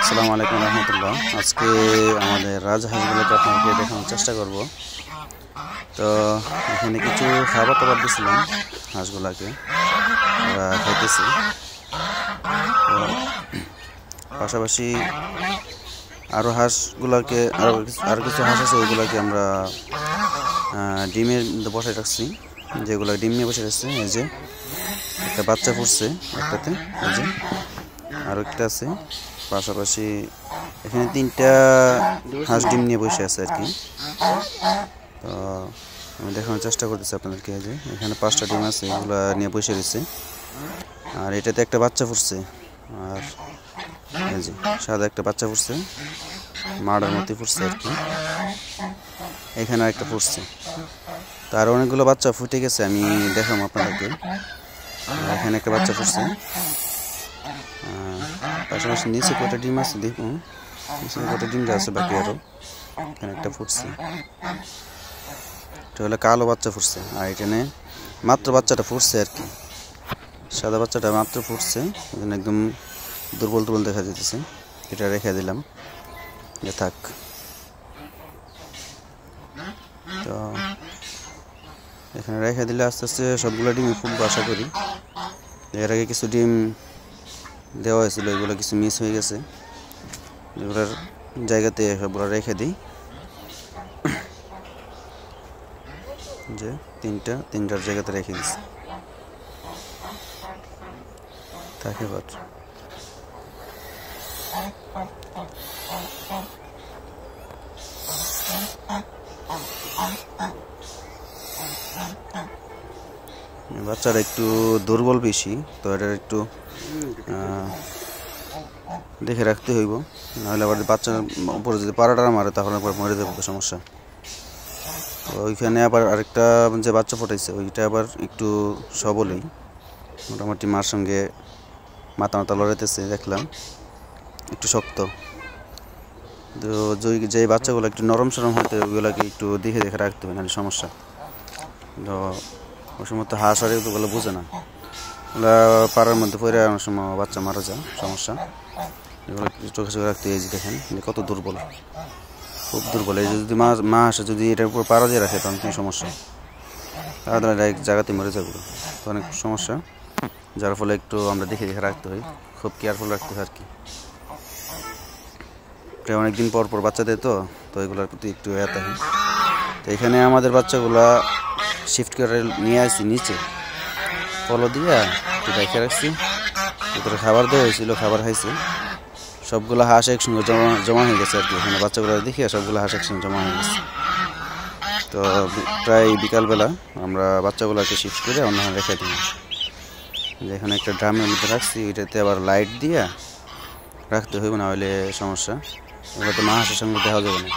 আসসালামু আলাইকুম রহমতুল্লাহ। আজকে আমাদের রাজহাঁসগুলোকে আপনাকে দেখানোর চেষ্টা করব। তো এখানে কিছু খাবার টাবার দিয়েছিলাম হাঁসগুলাকে, ওরা খাইতেছে। তো পাশাপাশি আরও হাঁসগুলোকে আরও কিছু হাঁস আছে, ওইগুলোকে আমরা ডিমের বসায় রাখছি, যেগুলো ডিম নিয়ে বসে রাখছে। এই যে একটা বাচ্চা ফুটছে একটাতে, এই যে আরও একটা আছে। পাশাপাশি এখানে 3টা হাঁস ডিম নিয়ে বসে আছে আর কি। তো আমি দেখানোর চেষ্টা করতেছি আপনাদেরকে। যে এখানে 5টা ডিম আছে, এগুলো নিয়ে বসে রয়েছে। আর এটাতে একটা বাচ্চা ফুটছে, আর এই যে সাদা একটা বাচ্চা ফুটছে, মাড়ার মতো ফুটছে আর কি। এখানে আরেকটা ফুটছে। তার অনেকগুলো বাচ্চা ফুটে গেছে, আমি দেখাবো আপনাদেরকে। এখানে একটা বাচ্চা ফুটছে, পাশাপাশি নিচে কটা ডিম আছে দেখুন, নিচে কটা ডিম আছে বাকি আরও। এখানে একটা ফুটছে, এটা হলো কালো বাচ্চা ফুটছে। আর এখানে মাত্র বাচ্চাটা ফুটছে আর কি, সাদা বাচ্চাটা মাত্র ফুটছে, এখানে একদম দুর্বল দুর্বল দেখা যেতেছে। এটা রেখে দিলাম, যে থাক। তো এখানে রেখে দিলে আস্তে আস্তে সবগুলো ডিমই ফুটবো আশা করি। এর আগে কিছু ডিম দেওয়া হয়েছিল, এগুলো কিছু মিস হয়ে গেছে, এগুলোর জায়গাতে সবগুলো রেখে দিই। যে তিনটার জায়গাতে রেখে দিচ্ছি, থাকে এবার। বাচ্চারা একটু দুর্বল বেশি, তো এটা একটু দেখে রাখতে হইব, নাহলে আবার বাচ্চার উপরে যদি পাড়াটা মারে তখন একবার মরে যাবে, সমস্যা। তো ওইখানে আবার আরেকটা যে বাচ্চা ফোটাইছে, ওইটা আবার একটু সবলেই, মোটামুটি মার সঙ্গে মাথা লড়াইতেছে, দেখলাম একটু শক্ত। তো যে বাচ্চাগুলো একটু নরম সরম হতে, ওইগুলোকে একটু দেখে দেখে রাখতে হবে, নাহলে সমস্যা। তো ওই সময় তো হাঁস আর এগুলো বোঝে না, ওগুলা পাড়ার মধ্যে পড়ে অনেক সময় বাচ্চা মারা যায়, সমস্যা। এগুলো চোখে চোখে রাখতে। এই যে দেখেন কত দুর্বল, খুব দুর্বল। এই যদি মা আসে যদি এটার উপর পাড়া দিয়ে রাখে, তখন কি সমস্যা, তাড়াতাড়ি এক জায়গাতে মরে যাবে, তো অনেক সমস্যা। যার ফলে একটু আমরা দেখে দেখে রাখতে হয়, খুব কেয়ারফুল রাখতে হয় আর কি। প্রায় অনেকদিন পর পর বাচ্চা দেয়, তো এগুলোর প্রতি একটু এতে হয়। তো এখানে আমাদের বাচ্চাগুলা শিফট করে নিয়ে আসছি নিচে, পলো দিয়ে একটু রেখে রাখছি। ভিতরে খাবার দেওয়া হয়েছিল, খাবার খাইছে। সবগুলো হাঁস একসঙ্গে জমা হয়ে গেছে আর কি। এখানে বাচ্চাগুলো দেখিয়ে সবগুলো হাঁস একসঙ্গে জমা হয়ে গেছে। তো প্রায় বিকালবেলা আমরা বাচ্চাগুলোকে শিফট করে অন্য রেখে দিই। যেখানে একটা ড্রামের মধ্যে রাখছি, ওইটাতে আবার লাইট দিয়ে রাখতে হইব, না হলে সমস্যা। এগুলো তো মা হাঁসের সঙ্গে দেখা যাবে না।